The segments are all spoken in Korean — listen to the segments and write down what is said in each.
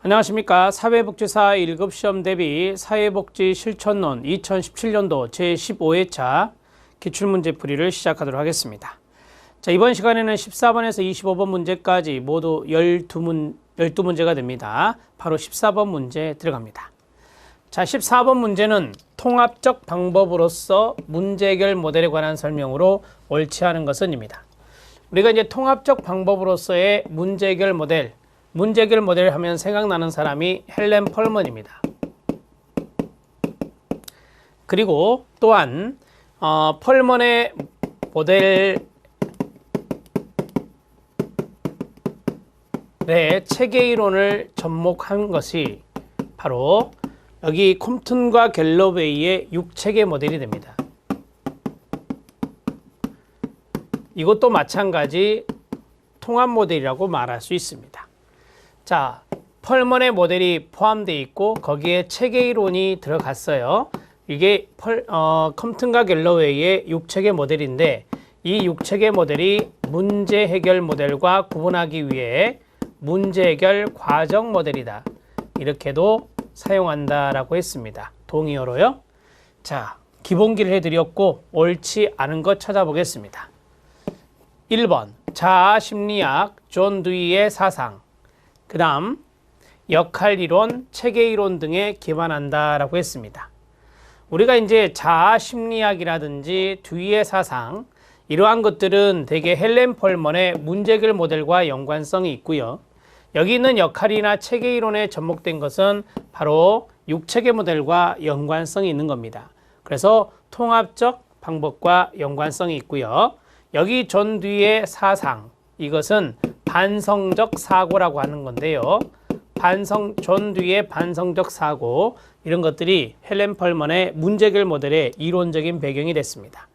안녕하십니까. 사회복지사 1급 시험 대비 사회복지 실천론 2017년도 제15회차 기출문제풀이를 시작하도록 하겠습니다. 자, 이번 시간에는 14번에서 25번 문제까지 모두 12문제가 됩니다. 바로 14번 문제 들어갑니다. 자, 14번 문제는 통합적 방법으로서 문제 해결 모델에 관한 설명으로 옳지 않은 것은입니다. 우리가 이제 통합적 방법으로서의 문제 해결 모델, 문제 해결 모델을 하면 생각나는 사람이 헬렌 펄먼입니다. 그리고 또한 펄먼의 모델의 체계이론을 접목한 것이 바로 여기 콤튼과 갤러웨이의 6체계 모델이 됩니다. 이것도 마찬가지 통합 모델이라고 말할 수 있습니다. 자, 펄먼의 모델이 포함되어 있고 거기에 체계이론이 들어갔어요. 이게 컴튼과 갤러웨이의 6체계 모델인데 이 6체계 모델이 문제 해결 모델과 구분하기 위해 문제 해결 과정 모델이다. 이렇게도 사용한다라고 했습니다. 동의어로요. 자, 기본기를 해드렸고 옳지 않은 것 찾아보겠습니다. 1번 자아심리학 존 두이의 사상, 그 다음 역할이론, 체계이론 등에 기반한다라고 했습니다. 우리가 이제 자아심리학이라든지 두이의 사상, 이러한 것들은 대개 헬렌 펄먼의 문제 해결 모델과 연관성이 있고요. 여기 있는 역할이나 체계이론에 접목된 것은 바로 6체계 모델과 연관성이 있는 겁니다. 그래서 통합적 방법과 연관성이 있고요. 여기 존 두이의 사상, 이것은 반성적 사고라고 하는 건데요. 존 두이의 반성적 사고, 이런 것들이 헬렌 펄먼의 문제 해결 모델의 이론적인 배경이 됐습니다.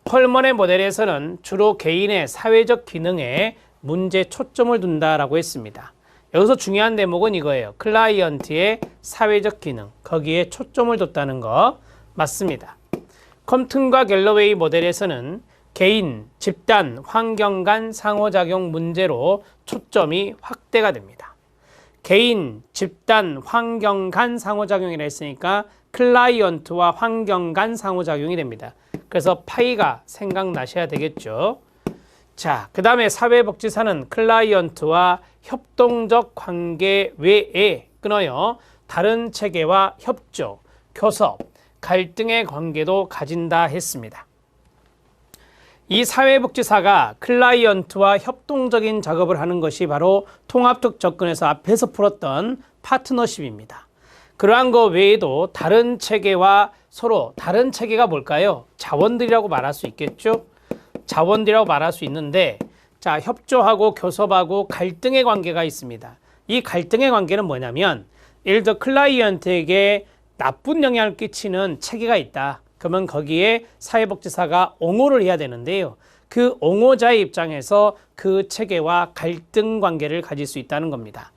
펄먼의 모델에서는 주로 개인의 사회적 기능에 문제 초점을 둔다라고 했습니다. 여기서 중요한 대목은 이거예요. 클라이언트의 사회적 기능, 거기에 초점을 뒀다는 거 맞습니다. 컴튼과 갤러웨이 모델에서는 개인, 집단, 환경 간 상호작용 문제로 초점이 확대가 됩니다. 개인, 집단, 환경 간 상호작용이라 했으니까 클라이언트와 환경 간 상호작용이 됩니다. 그래서 파이가 생각나셔야 되겠죠. 자, 그 다음에 사회복지사는 클라이언트와 협동적 관계 외에 끊어요. 다른 체계와 협조, 교섭, 갈등의 관계도 가진다 했습니다. 이 사회복지사가 클라이언트와 협동적인 작업을 하는 것이 바로 통합적 접근에서 앞에서 풀었던 파트너십입니다. 그러한 것 외에도 다른 체계와 서로 다른 체계가 뭘까요? 자원들이라고 말할 수 있겠죠? 자원들이라고 말할 수 있는데, 자, 협조하고 교섭하고 갈등의 관계가 있습니다. 이 갈등의 관계는 뭐냐면, 예를 들어 클라이언트에게 나쁜 영향을 끼치는 체계가 있다. 그러면 거기에 사회복지사가 옹호를 해야 되는데요. 그 옹호자의 입장에서 그 체계와 갈등 관계를 가질 수 있다는 겁니다.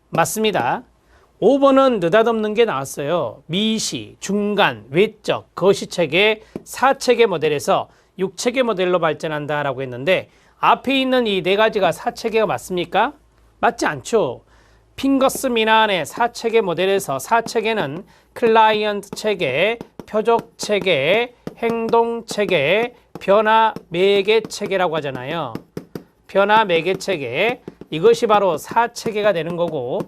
맞습니다. 5번은 느닷없는 게 나왔어요. 미시, 중간, 외적, 거시체계, 사체계 모델에서 6체계 모델로 발전한다라고 했는데 앞에 있는 이 네 가지가 사체계가 맞습니까? 맞지 않죠. 핑거스 미난의 사체계 모델에서 사체계는 클라이언트 체계, 표적 체계, 행동 체계, 변화 매개 체계라고 하잖아요. 변화 매개 체계, 이것이 바로 사체계가 되는 거고,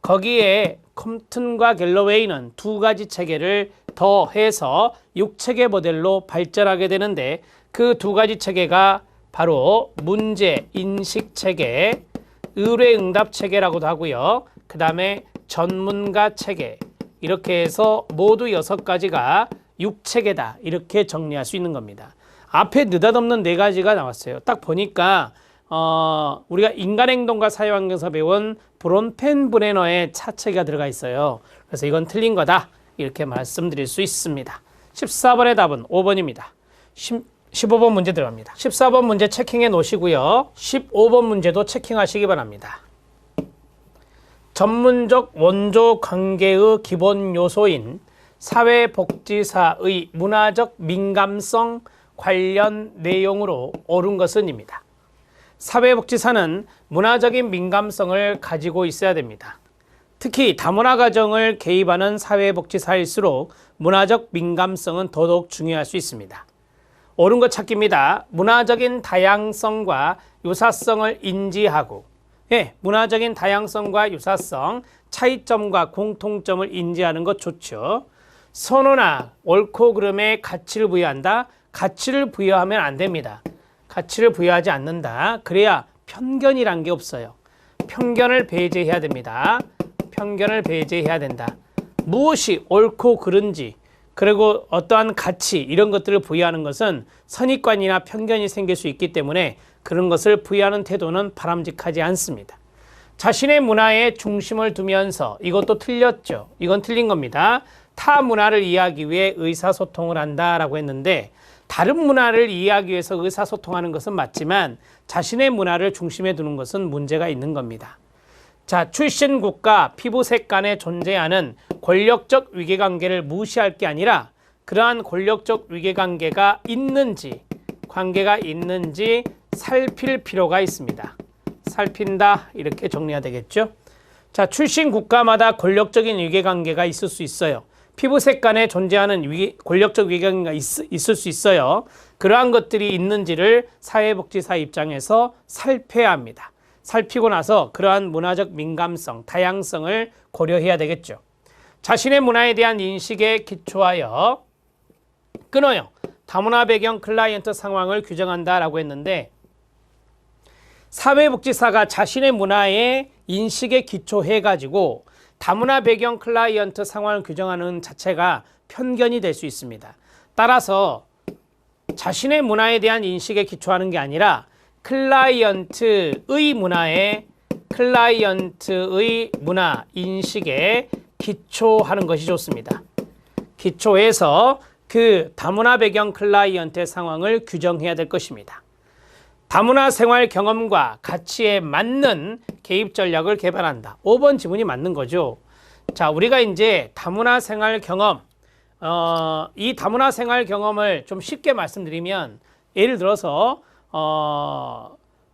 거기에 컴튼과 갤러웨이는 두 가지 체계를 더해서 6체계 모델로 발전하게 되는데 그 두 가지 체계가 바로 문제 인식 체계, 의뢰응답 체계라고도 하고요. 그 다음에 전문가 체계, 이렇게 해서 모두 6가지가 6체계다, 이렇게 정리할 수 있는 겁니다. 앞에 느닷없는 4가지가 나왔어요. 딱 보니까 우리가 인간행동과 사회환경에서 배운 브론펜브레너의 차체계가 들어가 있어요. 그래서 이건 틀린 거다, 이렇게 말씀드릴 수 있습니다. 14번의 답은 5번입니다. 15번 문제 들어갑니다. 14번 문제 체킹해 놓으시고요. 15번 문제도 체킹하시기 바랍니다. 전문적 원조 관계의 기본 요소인 사회복지사의 문화적 민감성 관련 내용으로 옳은 것은입니다. 사회복지사는 문화적인 민감성을 가지고 있어야 됩니다. 특히 다문화 가정을 개입하는 사회복지사일수록 문화적 민감성은 더더욱 중요할 수 있습니다. 옳은 것 찾기입니다. 문화적인 다양성과 유사성을 인지하고, 문화적인 다양성과 유사성, 차이점과 공통점을 인지하는 것 좋죠. 선호나 옳고 그름에 가치를 부여한다. 가치를 부여하면 안 됩니다. 가치를 부여하지 않는다. 그래야 편견이란 게 없어요. 편견을 배제해야 됩니다. 편견을 배제해야 된다. 무엇이 옳고 그른지, 그리고 어떠한 가치 이런 것들을 부여하는 것은 선입관이나 편견이 생길 수 있기 때문에 그런 것을 부여하는 태도는 바람직하지 않습니다. 자신의 문화에 중심을 두면서, 이것도 틀렸죠. 이건 틀린 겁니다. 타 문화를 이해하기 위해 의사소통을 한다라고 했는데, 다른 문화를 이해하기 위해서 의사소통하는 것은 맞지만 자신의 문화를 중심에 두는 것은 문제가 있는 겁니다. 자, 출신 국가, 피부색 간에 존재하는 권력적 위계관계를 무시할 게 아니라 그러한 권력적 위계관계가 있는지, 관계가 있는지 살필 필요가 있습니다. 살핀다, 이렇게 정리해야 되겠죠. 자, 출신 국가마다 권력적인 위계관계가 있을 수 있어요. 피부색 간에 존재하는 권력적 위계관계가 있을 수 있어요. 그러한 것들이 있는지를 사회복지사 입장에서 살펴야 합니다. 살피고 나서 그러한 문화적 민감성, 다양성을 고려해야 되겠죠. 자신의 문화에 대한 인식에 기초하여 끊어요. 다문화 배경 클라이언트 상황을 규정한다라고 했는데, 사회복지사가 자신의 문화의 인식에 기초해가지고 다문화 배경 클라이언트 상황을 규정하는 자체가 편견이 될 수 있습니다. 따라서 자신의 문화에 대한 인식에 기초하는 게 아니라 클라이언트의 문화 인식에 기초하는 것이 좋습니다. 기초해서 그 다문화 배경 클라이언트의 상황을 규정해야 될 것입니다. 다문화 생활 경험과 가치에 맞는 개입 전략을 개발한다. 5번 지문이 맞는 거죠. 자, 우리가 이제 다문화 생활 경험, 이 다문화 생활 경험을 좀 쉽게 말씀드리면, 예를 들어서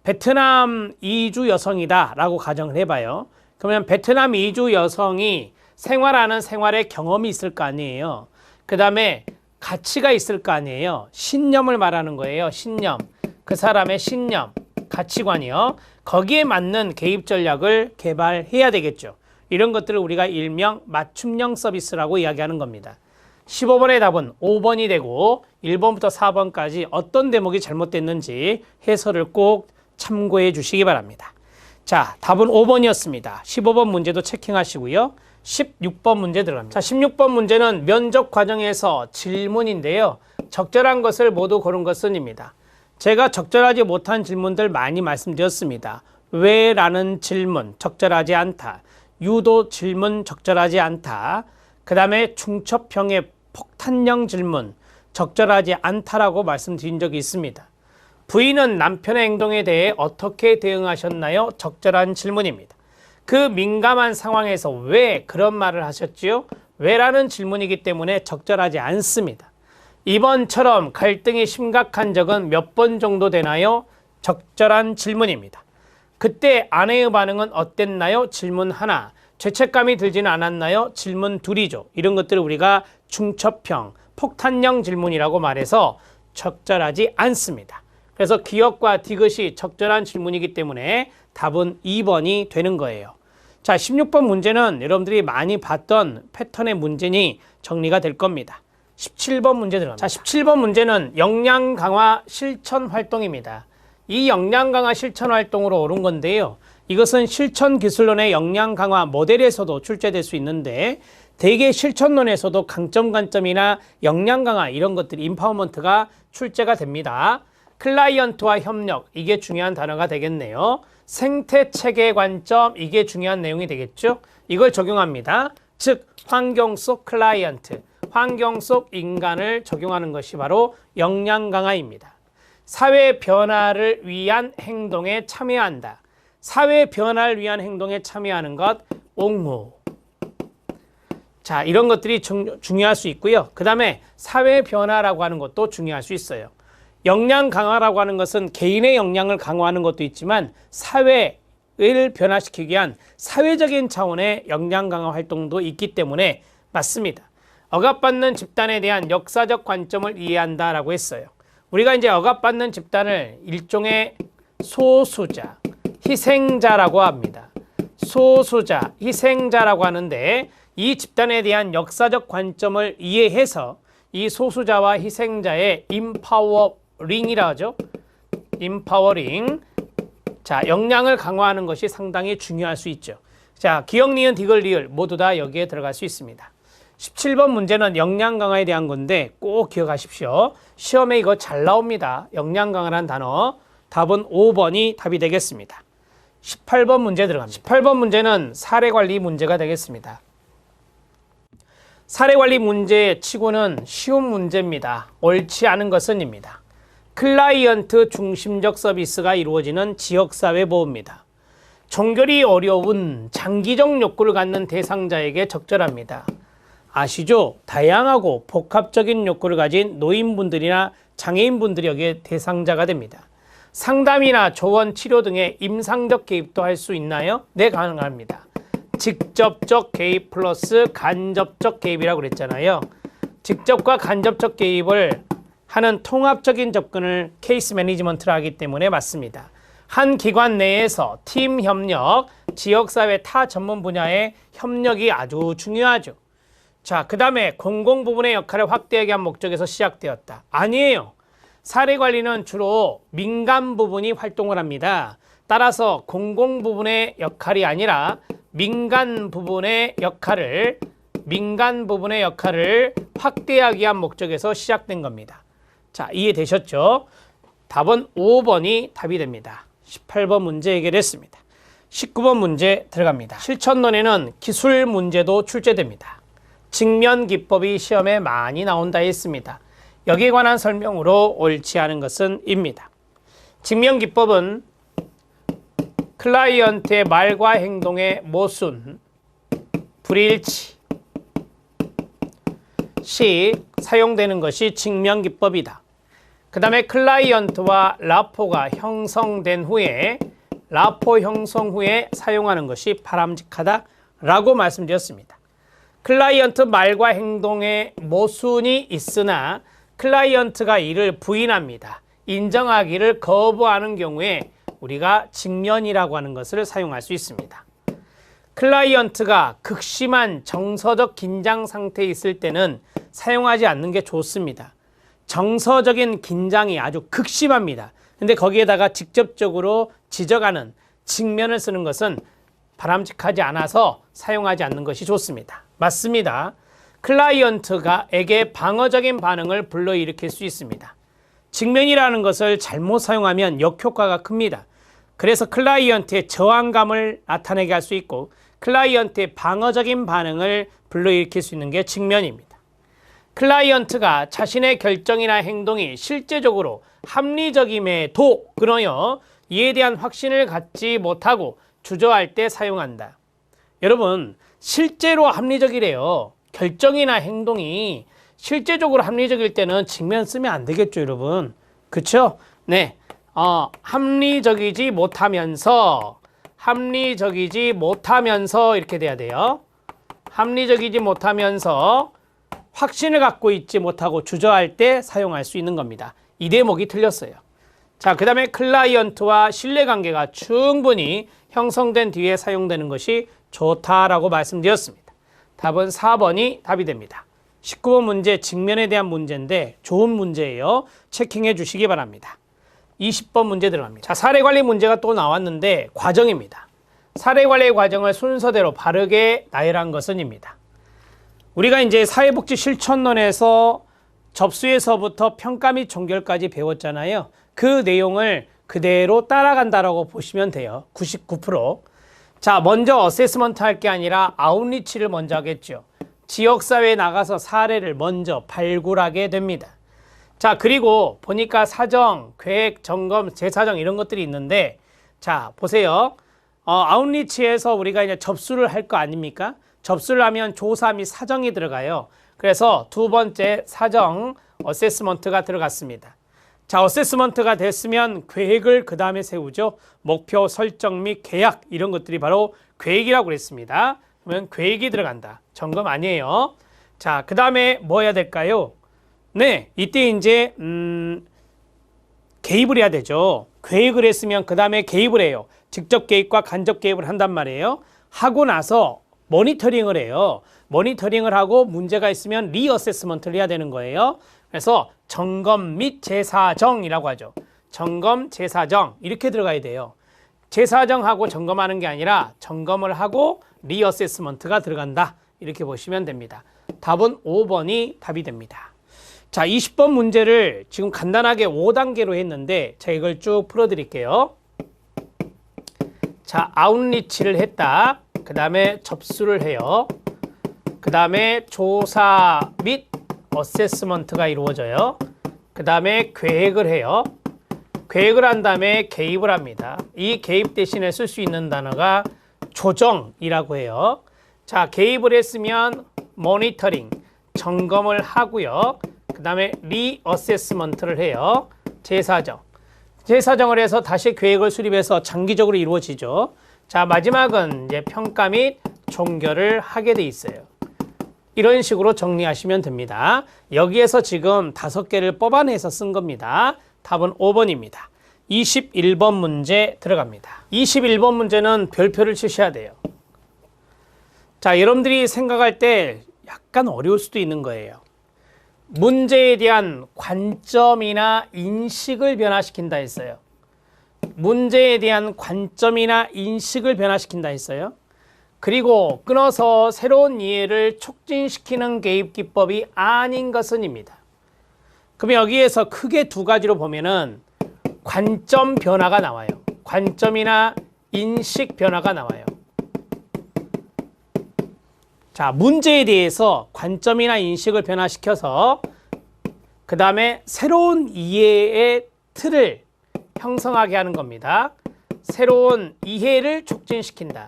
베트남 이주 여성이다 라고 가정을 해봐요. 그러면 베트남 이주 여성이 생활하는 생활의 경험이 있을 거 아니에요. 그 다음에 가치가 있을 거 아니에요. 신념을 말하는 거예요. 신념. 그 사람의 신념, 가치관이요. 거기에 맞는 개입 전략을 개발해야 되겠죠. 이런 것들을 우리가 일명 맞춤형 서비스라고 이야기하는 겁니다. 15번의 답은 5번이 되고 1번부터 4번까지 어떤 대목이 잘못됐는지 해설을 꼭 참고해 주시기 바랍니다. 자, 답은 5번이었습니다. 15번 문제도 체킹하시고요. 16번 문제 들어갑니다. 자, 16번 문제는 면접 과정에서 질문인데요. 적절한 것을 모두 고른 것은입니다. 제가 적절하지 못한 질문들 많이 말씀드렸습니다. 왜? 라는 질문 적절하지 않다. 유도 질문 적절하지 않다. 그 다음에 중첩형의 폭탄형 질문 적절하지 않다라고 말씀드린 적이 있습니다. 부인은 남편의 행동에 대해 어떻게 대응하셨나요? 적절한 질문입니다. 그 민감한 상황에서 왜 그런 말을 하셨지요? 왜라는 질문이기 때문에 적절하지 않습니다. 이번처럼 갈등이 심각한 적은 몇 번 정도 되나요? 적절한 질문입니다. 그때 아내의 반응은 어땠나요? 질문 하나. 죄책감이 들지는 않았나요? 질문 둘이죠. 이런 것들을 우리가 중첩형, 폭탄형 질문이라고 말해서 적절하지 않습니다. 그래서 기억과 디귿이 적절한 질문이기 때문에 답은 2번이 되는 거예요. 자, 16번 문제는 여러분들이 많이 봤던 패턴의 문제니 정리가 될 겁니다. 17번 문제 들어갑니다. 자, 17번 문제는 역량 강화 실천 활동입니다. 이 역량 강화 실천 활동으로 옳은 건데요. 이것은 실천 기술론의 역량 강화 모델에서도 출제될 수 있는데, 대개 실천론에서도 강점 관점이나 역량 강화 이런 것들이 인파워먼트가 출제가 됩니다. 클라이언트와 협력, 이게 중요한 단어가 되겠네요. 생태 체계 관점, 이게 중요한 내용이 되겠죠. 이걸 적용합니다. 즉 환경 속 클라이언트, 환경 속 인간을 적용하는 것이 바로 역량 강화입니다. 사회 변화를 위한 행동에 참여한다. 사회 변화를 위한 행동에 참여하는 것, 옹호. 자, 이런 것들이 중요할 수 있고요. 그 다음에 사회 변화라고 하는 것도 중요할 수 있어요. 역량 강화라고 하는 것은 개인의 역량을 강화하는 것도 있지만 사회 변화시키기 위한 사회적인 차원의 역량 강화 활동도 있기 때문에 맞습니다. 억압받는 집단에 대한 역사적 관점을 이해한다라고 했어요. 우리가 이제 억압받는 집단을 일종의 소수자, 희생자라고 합니다. 소수자, 희생자라고 하는데 이 집단에 대한 역사적 관점을 이해해서 이 소수자와 희생자의 임파워링이라 하죠. 임파워링. 자, 역량을 강화하는 것이 상당히 중요할 수 있죠. 자, 기역, 니은, 디귿, 리을 모두 다 여기에 들어갈 수 있습니다. 17번 문제는 역량 강화에 대한 건데 꼭 기억하십시오. 시험에 이거 잘 나옵니다. 역량 강화라는 단어. 답은 5번이 답이 되겠습니다. 18번 문제 들어갑니다. 18번 문제는 사례관리 문제가 되겠습니다. 사례관리 문제 치고는 쉬운 문제입니다. 옳지 않은 것은입니다. 클라이언트 중심적 서비스가 이루어지는 지역사회 보호입니다. 종결이 어려운 장기적 욕구를 갖는 대상자에게 적절합니다. 아시죠? 다양하고 복합적인 욕구를 가진 노인분들이나 장애인분들이 여기에 대상자가 됩니다. 상담이나 조언, 치료 등의 임상적 개입도 할 수 있나요? 네, 가능합니다. 직접적 개입 플러스 간접적 개입이라고 그랬잖아요. 직접과 간접적 개입을 하는 통합적인 접근을 케이스 매니지먼트라 하기 때문에 맞습니다. 한 기관 내에서 팀 협력, 지역사회 타 전문 분야의 협력이 아주 중요하죠. 자, 그 다음에 공공부문의 역할을 확대하기 위한 목적에서 시작되었다. 아니에요. 사례관리는 주로 민간 부분이 활동을 합니다. 따라서 공공부문의 역할이 아니라 민간 부분의 역할을 확대하기 위한 목적에서 시작된 겁니다. 자, 이해되셨죠? 답은 5번이 답이 됩니다. 18번 문제 해결했습니다. 19번 문제 들어갑니다. 실천론에는 기술 문제도 출제됩니다. 직면 기법이 시험에 많이 나온다 했습니다. 여기에 관한 설명으로 옳지 않은 것은 입니다. 직면 기법은 클라이언트의 말과 행동의 모순, 불일치 시 사용되는 것이 직면 기법이다. 그 다음에 클라이언트와 라포가 형성된 후에 라포 형성 후에 사용하는 것이 바람직하다라고 말씀드렸습니다. 클라이언트 말과 행동에 모순이 있으나 클라이언트가 이를 부인합니다. 인정하기를 거부하는 경우에 우리가 직면이라고 하는 것을 사용할 수 있습니다. 클라이언트가 극심한 정서적 긴장 상태에 있을 때는 사용하지 않는 게 좋습니다. 정서적인 긴장이 아주 극심합니다. 근데 거기에다가 직접적으로 지적하는 직면을 쓰는 것은 바람직하지 않아서 사용하지 않는 것이 좋습니다. 맞습니다. 클라이언트에게 방어적인 반응을 불러일으킬 수 있습니다. 직면이라는 것을 잘못 사용하면 역효과가 큽니다. 그래서 클라이언트의 저항감을 나타내게 할 수 있고 클라이언트의 방어적인 반응을 불러일으킬 수 있는 게 직면입니다. 클라이언트가 자신의 결정이나 행동이 실제적으로 합리적임에도 그러여 이에 대한 확신을 갖지 못하고 주저할 때 사용한다. 여러분, 실제로 합리적이래요. 결정이나 행동이 실제적으로 합리적일 때는 직면 쓰면 안 되겠죠, 여러분. 그쵸? 네. 합리적이지 못하면서 이렇게 돼야 돼요. 합리적이지 못하면서 확신을 갖고 있지 못하고 주저할 때 사용할 수 있는 겁니다. 이 대목이 틀렸어요. 자, 그 다음에 클라이언트와 신뢰관계가 충분히 형성된 뒤에 사용되는 것이 좋다라고 말씀드렸습니다. 답은 4번이 답이 됩니다. 19번 문제 직면에 대한 문제인데 좋은 문제예요. 체킹해 주시기 바랍니다. 20번 문제 들어갑니다. 자, 사례관리 문제가 또 나왔는데 과정입니다. 사례관리 과정을 순서대로 바르게 나열한 것은입니다. 우리가 이제 사회복지 실천론에서 접수에서부터 평가 및 종결까지 배웠잖아요. 그 내용을 그대로 따라간다라고 보시면 돼요. 99%. 자, 먼저 어세스먼트 할 게 아니라 아웃리치를 먼저 하겠죠. 지역사회에 나가서 사례를 먼저 발굴하게 됩니다. 자, 그리고 보니까 사정, 계획, 점검, 재사정 이런 것들이 있는데 자, 보세요. 아웃리치에서 우리가 이제 접수를 할 거 아닙니까? 접수를 하면 조사 및 사정이 들어가요. 그래서 두 번째 사정, 어세스먼트가 들어갔습니다. 자, 어세스먼트가 됐으면 계획을 그 다음에 세우죠. 목표 설정 및 계약 이런 것들이 바로 계획이라고 그랬습니다. 그러면 계획이 들어간다. 점검 아니에요. 자, 그 다음에 뭐 해야 될까요? 네, 이때 이제 개입을 해야 되죠. 계획을 했으면 그 다음에 개입을 해요. 직접 개입과 간접 개입을 한단 말이에요. 하고 나서 모니터링을 해요. 모니터링을 하고 문제가 있으면 리어세스먼트를 해야 되는 거예요. 그래서 점검 및 재사정이라고 하죠. 점검, 재사정 이렇게 들어가야 돼요. 재사정하고 점검하는 게 아니라 점검을 하고 리어세스먼트가 들어간다. 이렇게 보시면 됩니다. 답은 5번이 답이 됩니다. 자, 20번 문제를 지금 간단하게 5단계로 했는데 제가 이걸 쭉 풀어드릴게요. 자, 아웃리치를 했다. 그 다음에 접수를 해요. 그 다음에 조사 및 어세스먼트가 이루어져요. 그 다음에 계획을 해요. 계획을 한 다음에 개입을 합니다. 이 개입 대신에 쓸 수 있는 단어가 조정이라고 해요. 자, 개입을 했으면 모니터링, 점검을 하고요. 그 다음에 리어세스먼트를 해요. 재사정. 재사정을 해서 다시 계획을 수립해서 장기적으로 이루어지죠. 자, 마지막은 이제 평가 및 종결을 하게 돼 있어요. 이런 식으로 정리하시면 됩니다. 여기에서 지금 5개를 뽑아내서 쓴 겁니다. 답은 5번입니다. 21번 문제 들어갑니다. 21번 문제는 별표를 치셔야 돼요. 자, 여러분들이 생각할 때 약간 어려울 수도 있는 거예요. 문제에 대한 관점이나 인식을 변화시킨다 했어요. 문제에 대한 관점이나 인식을 변화시킨다 했어요. 그리고 끊어서 새로운 이해를 촉진시키는 개입 기법이 아닌 것은입니다. 그럼 여기에서 크게 두 가지로 보면은 관점 변화가 나와요. 관점이나 인식 변화가 나와요. 자, 문제에 대해서 관점이나 인식을 변화시켜서 그 다음에 새로운 이해의 틀을 형성하게 하는 겁니다. 새로운 이해를 촉진시킨다.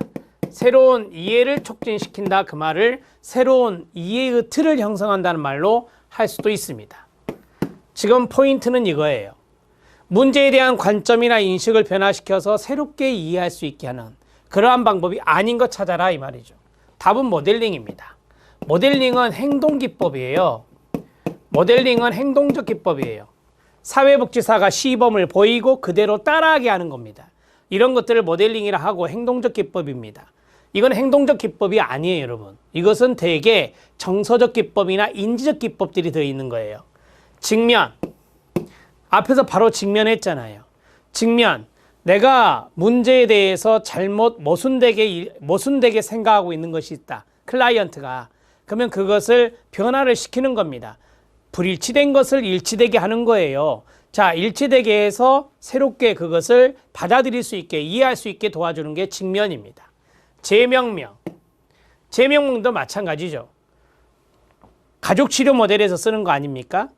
새로운 이해를 촉진시킨다. 그 말을 새로운 이해의 틀을 형성한다는 말로 할 수도 있습니다. 지금 포인트는 이거예요. 문제에 대한 관점이나 인식을 변화시켜서 새롭게 이해할 수 있게 하는 그러한 방법이 아닌 것 찾아라 이 말이죠. 답은 모델링입니다. 모델링은 행동기법이에요. 모델링은 행동적 기법이에요. 사회복지사가 시범을 보이고 그대로 따라하게 하는 겁니다. 이런 것들을 모델링이라 하고 행동적 기법입니다. 이건 행동적 기법이 아니에요, 여러분. 이것은 대개 정서적 기법이나 인지적 기법들이 들어있는 거예요. 직면. 앞에서 바로 직면했잖아요. 직면. 내가 문제에 대해서 잘못 모순되게 생각하고 있는 것이 있다. 클라이언트가. 그러면 그것을 변화를 시키는 겁니다. 불일치된 것을 일치되게 하는 거예요. 자, 일치되게 해서 새롭게 그것을 받아들일 수 있게, 이해할 수 있게 도와주는 게 직면입니다. 재명명. 재명명도 마찬가지죠. 가족치료 모델에서 쓰는 거 아닙니까?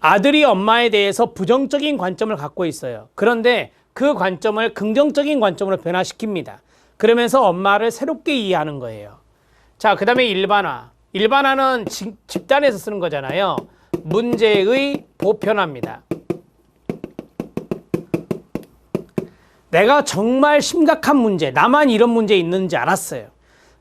아들이 엄마에 대해서 부정적인 관점을 갖고 있어요. 그런데 그 관점을 긍정적인 관점으로 변화시킵니다. 그러면서 엄마를 새롭게 이해하는 거예요. 자, 그 다음에 일반화. 일반화는 집단에서 쓰는 거잖아요. 문제의 보편화입니다. 내가 정말 심각한 문제, 나만 이런 문제 있는지 알았어요.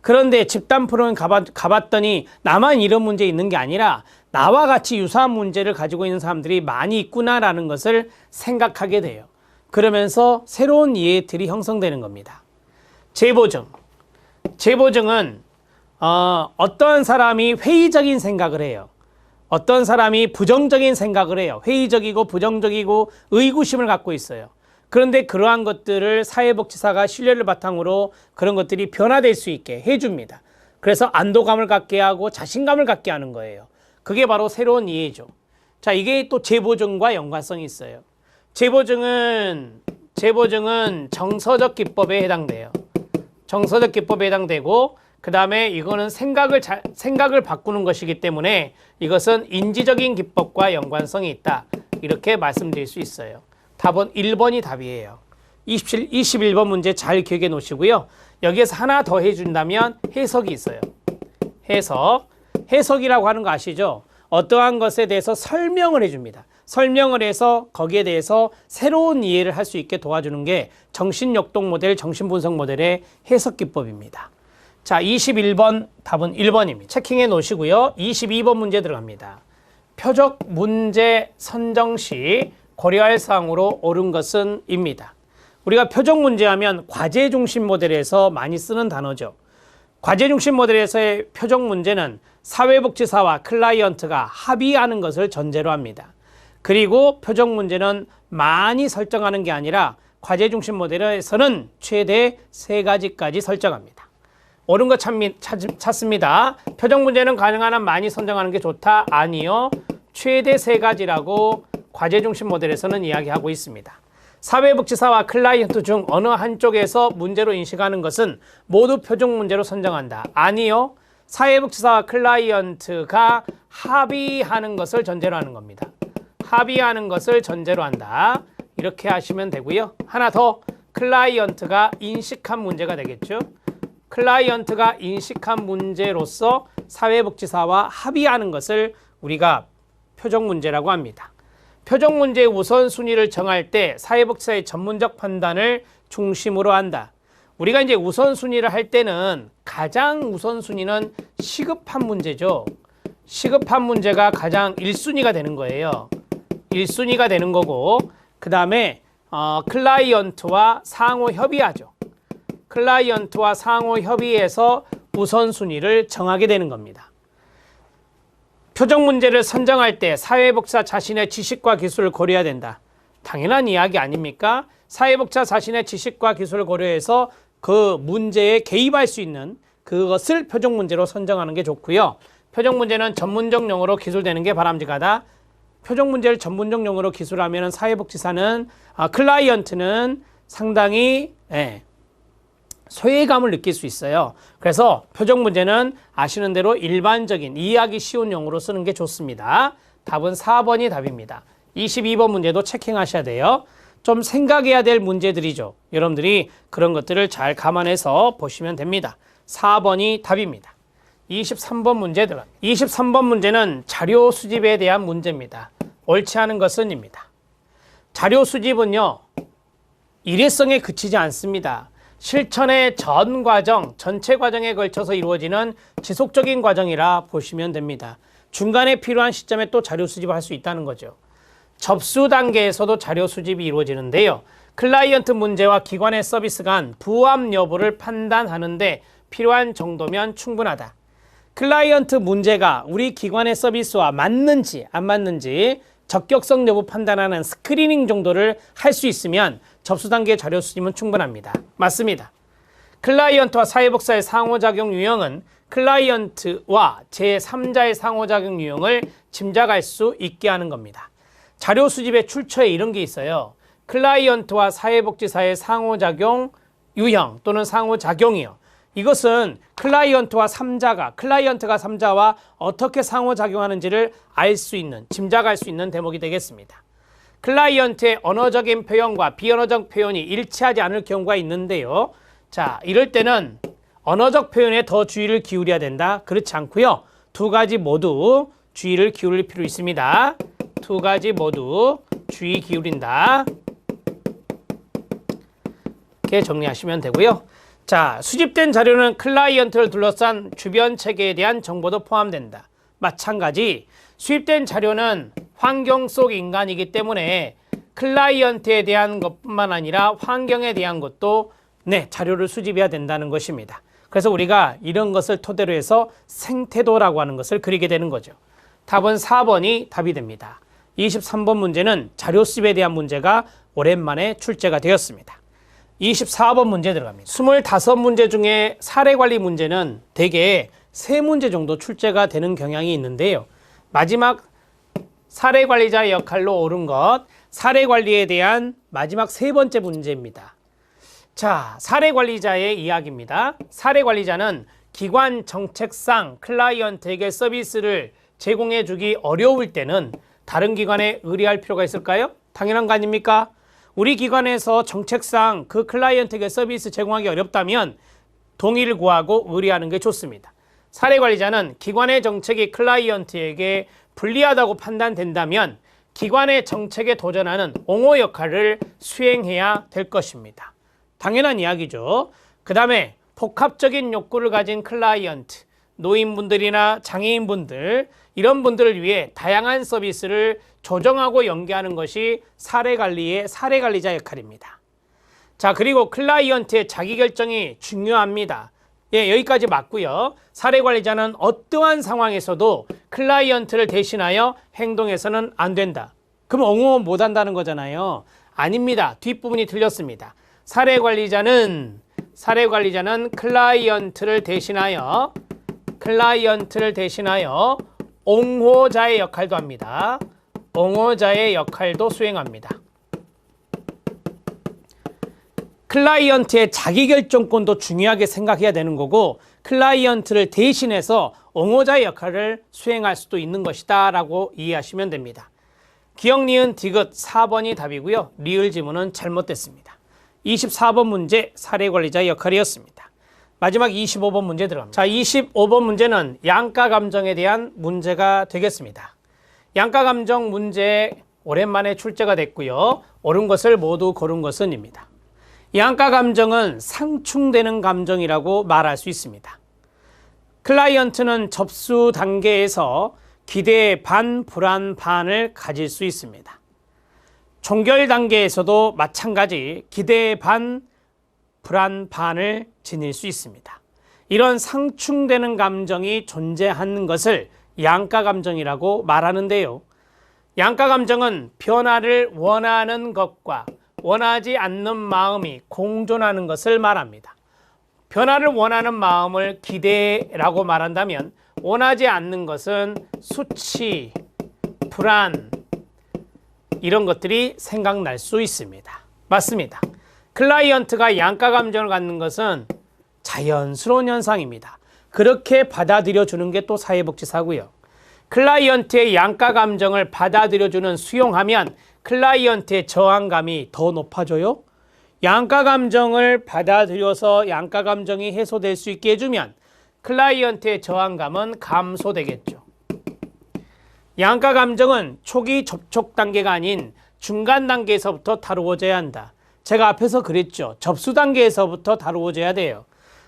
그런데 집단 프로그램 가봤더니 나만 이런 문제 있는 게 아니라 나와 같이 유사한 문제를 가지고 있는 사람들이 많이 있구나라는 것을 생각하게 돼요. 그러면서 새로운 이해들이 형성되는 겁니다. 재보증. 재보증은 어떤 사람이 회의적인 생각을 해요. 어떤 사람이 부정적인 생각을 해요. 회의적이고 부정적이고 의구심을 갖고 있어요. 그런데 그러한 것들을 사회복지사가 신뢰를 바탕으로 그런 것들이 변화될 수 있게 해줍니다. 그래서 안도감을 갖게 하고 자신감을 갖게 하는 거예요. 그게 바로 새로운 이해죠. 자, 이게 또 재보증과 연관성이 있어요. 재보증은 정서적 기법에 해당돼요. 정서적 기법에 해당되고 그 다음에 이거는 생각을 바꾸는 것이기 때문에 이것은 인지적인 기법과 연관성이 있다. 이렇게 말씀드릴 수 있어요. 답은 1번이 답이에요. 21번 문제 잘 기억해 놓으시고요. 여기에서 하나 더 해준다면 해석이 있어요. 해석. 해석이라고 하는 거 아시죠? 어떠한 것에 대해서 설명을 해줍니다. 설명을 해서 거기에 대해서 새로운 이해를 할 수 있게 도와주는 게 정신역동 모델, 정신분석 모델의 해석 기법입니다. 자, 21번 답은 1번입니다. 체킹해 놓으시고요. 22번 문제 들어갑니다. 표적 문제 선정 시 고려할 사항으로 옳은 것은 입니다. 우리가 표적 문제 하면 과제 중심 모델에서 많이 쓰는 단어죠. 과제 중심 모델에서의 표적 문제는 사회복지사와 클라이언트가 합의하는 것을 전제로 합니다. 그리고 표적 문제는 많이 설정하는 게 아니라 과제 중심 모델에서는 최대 3가지까지 설정합니다. 옳은 거 찾습니다. 표적 문제는 가능한 한 많이 선정하는 게 좋다? 아니요. 최대 3가지라고 과제 중심 모델에서는 이야기하고 있습니다. 사회복지사와 클라이언트 중 어느 한쪽에서 문제로 인식하는 것은 모두 표적 문제로 선정한다. 아니요. 사회복지사와 클라이언트가 합의하는 것을 전제로 하는 겁니다. 합의하는 것을 전제로 한다. 이렇게 하시면 되고요. 하나 더, 클라이언트가 인식한 문제가 되겠죠. 클라이언트가 인식한 문제로서 사회복지사와 합의하는 것을 우리가 표적 문제라고 합니다. 표적 문제의 우선순위를 정할 때 사회복지사의 전문적 판단을 중심으로 한다. 우리가 이제 우선순위를 할 때는 가장 우선순위는 시급한 문제죠. 시급한 문제가 가장 1순위가 되는 거예요. 1순위가 되는 거고, 그 다음에 클라이언트와 상호 협의하죠. 클라이언트와 상호 협의해서 우선순위를 정하게 되는 겁니다. 표적 문제를 선정할 때 사회복지사 자신의 지식과 기술을 고려해야 된다. 당연한 이야기 아닙니까? 사회복지사 자신의 지식과 기술을 고려해서 그 문제에 개입할 수 있는 그것을 표적 문제로 선정하는 게 좋고요. 표적 문제는 전문적 용어로 기술되는 게 바람직하다. 표적 문제를 전문적 용어로 기술하면 사회복지사는 클라이언트는 상당히 소외감을 느낄 수 있어요. 그래서 표적 문제는 아시는 대로 일반적인 이해하기 쉬운 용어로 쓰는 게 좋습니다. 답은 4번이 답입니다. 22번 문제도 체킹하셔야 돼요. 좀 생각해야 될 문제들이죠. 여러분들이 그런 것들을 잘 감안해서 보시면 됩니다. 4번이 답입니다. 23번 문제 들어갑니다. 23번 문제는 자료 수집에 대한 문제입니다. 옳지 않은 것은 입니다. 자료 수집은요, 일회성에 그치지 않습니다. 실천의 전 과정, 전체 과정에 걸쳐서 이루어지는 지속적인 과정이라 보시면 됩니다. 중간에 필요한 시점에 또 자료 수집을 할 수 있다는 거죠. 접수 단계에서도 자료 수집이 이루어지는데요. 클라이언트 문제와 기관의 서비스 간 부합 여부를 판단하는데 필요한 정도면 충분하다. 클라이언트 문제가 우리 기관의 서비스와 맞는지 안 맞는지 적격성 여부 판단하는 스크리닝 정도를 할 수 있으면 접수 단계 자료 수집은 충분합니다. 맞습니다. 클라이언트와 사회복지사의 상호작용 유형은 클라이언트와 제3자의 상호작용 유형을 짐작할 수 있게 하는 겁니다. 자료 수집의 출처에 이런 게 있어요. 클라이언트와 사회복지사의 상호작용 유형 또는 상호작용이요. 이것은 클라이언트가 3자와 어떻게 상호작용하는지를 알 수 있는, 짐작할 수 있는 대목이 되겠습니다. 클라이언트의 언어적인 표현과 비언어적 표현이 일치하지 않을 경우가 있는데요. 자, 이럴 때는 언어적 표현에 더 주의를 기울여야 된다. 그렇지 않고요. 2가지 모두 주의를 기울일 필요 있습니다. 2가지 모두 주의 기울인다. 이렇게 정리하시면 되고요. 자, 수집된 자료는 클라이언트를 둘러싼 주변 체계에 대한 정보도 포함된다. 마찬가지 수집된 자료는 환경 속 인간이기 때문에 클라이언트에 대한 것뿐만 아니라 환경에 대한 것도 자료를 수집해야 된다는 것입니다. 그래서 우리가 이런 것을 토대로 해서 생태도라고 하는 것을 그리게 되는 거죠. 답은 4번이 답이 됩니다. 23번 문제는 자료 수집에 대한 문제가 오랜만에 출제가 되었습니다. 24번 문제 들어갑니다. 25문제 중에 사례관리 문제는 대개 3문제 정도 출제가 되는 경향이 있는데요. 마지막 사례관리자의 역할로 옳은 것, 사례관리에 대한 마지막 3번째 문제입니다. 자, 사례관리자의 이야기입니다. 사례관리자는 기관 정책상 클라이언트에게 서비스를 제공해 주기 어려울 때는 다른 기관에 의뢰할 필요가 있을까요? 당연한 거 아닙니까? 우리 기관에서 정책상 그 클라이언트에게 서비스 제공하기 어렵다면 동의를 구하고 의뢰하는 게 좋습니다. 사례관리자는 기관의 정책이 클라이언트에게 불리하다고 판단된다면 기관의 정책에 도전하는 옹호 역할을 수행해야 될 것입니다. 당연한 이야기죠. 그 다음에 복합적인 욕구를 가진 클라이언트, 노인분들이나 장애인분들, 이런 분들을 위해 다양한 서비스를 조정하고 연계하는 것이 사례관리의 사례관리자 역할입니다. 자, 그리고 클라이언트의 자기결정이 중요합니다. 예, 여기까지 맞고요. 사례관리자는 어떠한 상황에서도 클라이언트를 대신하여 행동해서는 안 된다. 그럼 옹호 못한다는 거잖아요. 아닙니다. 뒷부분이 틀렸습니다. 사례관리자는 클라이언트를 대신하여 옹호자의 역할도 합니다. 옹호자의 역할도 수행합니다. 클라이언트의 자기결정권도 중요하게 생각해야 되는 거고, 클라이언트를 대신해서 옹호자의 역할을 수행할 수도 있는 것이다 라고 이해하시면 됩니다. 기역, 니은, 디귿 4번이 답이고요. 리을 지문은 잘못됐습니다. 24번 문제 사례관리자의 역할이었습니다. 마지막 25번 문제 들어갑니다. 자, 25번 문제는 양가감정에 대한 문제가 되겠습니다. 양가감정 문제 오랜만에 출제가 됐고요. 옳은 것을 모두 고른 것은입니다. 양가감정은 상충되는 감정이라고 말할 수 있습니다. 클라이언트는 접수 단계에서 기대 반, 불안 반을 가질 수 있습니다. 종결 단계에서도 마찬가지 기대 반, 불안 반을 지닐 수 있습니다. 이런 상충되는 감정이 존재하는 것을 양가감정이라고 말하는데요. 양가감정은 변화를 원하는 것과 원하지 않는 마음이 공존하는 것을 말합니다. 변화를 원하는 마음을 기대라고 말한다면 원하지 않는 것은 수치, 불안, 이런 것들이 생각날 수 있습니다. 맞습니다. 클라이언트가 양가감정을 갖는 것은 자연스러운 현상입니다. 그렇게 받아들여주는 게 또 사회복지사고요. 클라이언트의 양가감정을 받아들여주는 수용하면 클라이언트의 저항감이 더 높아져요. 양가감정을 받아들여서 양가감정이 해소될 수 있게 해주면 클라이언트의 저항감은 감소되겠죠. 양가감정은 초기 접촉 단계가 아닌 중간 단계에서부터 다루어져야 한다. 제가 앞에서 그랬죠. 접수 단계에서부터 다루어져야 돼요.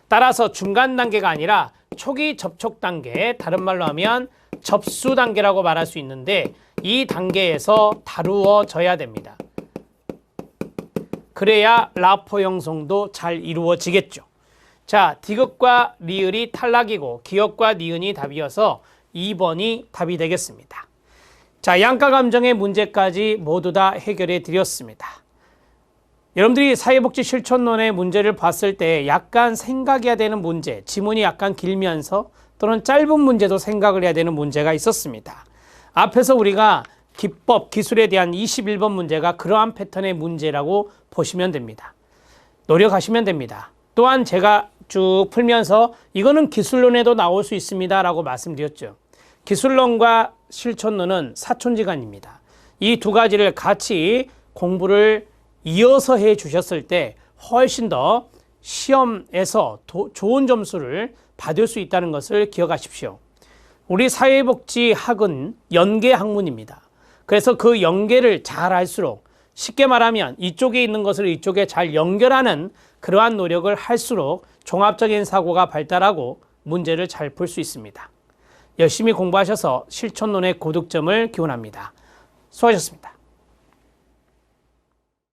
따라서 중간 단계가 아니라 초기 접촉 단계, 다른 말로 하면 접수 단계라고 말할 수 있는데 이 단계에서 다루어져야 됩니다. 그래야 라포 형성도 잘 이루어지겠죠. 자, 디귿과 리을이 탈락이고 기역과 니은이 답이어서 2번이 답이 되겠습니다. 자, 양가감정의 문제까지 모두 다 해결해 드렸습니다. 여러분들이 사회복지 실천론의 문제를 봤을 때 약간 생각해야 되는 문제, 지문이 약간 길면서 또는 짧은 문제도 생각을 해야 되는 문제가 있었습니다. 앞에서 우리가 기법, 기술에 대한 21번 문제가 그러한 패턴의 문제라고 보시면 됩니다. 노력하시면 됩니다. 또한 제가 쭉 풀면서 이거는 기술론에도 나올 수 있습니다 라고 말씀드렸죠. 기술론과 실천론은 사촌지간입니다. 이 두 가지를 같이 공부를 이어서 해 주셨을 때 훨씬 더 시험에서 좋은 점수를 받을 수 있다는 것을 기억하십시오. 우리 사회복지학은 연계 학문입니다. 그래서 그 연계를 잘 할수록, 쉽게 말하면 이쪽에 있는 것을 이쪽에 잘 연결하는 그러한 노력을 할수록 종합적인 사고가 발달하고 문제를 잘 풀 수 있습니다. 열심히 공부하셔서 실천론의 고득점을 기원합니다. 수고하셨습니다.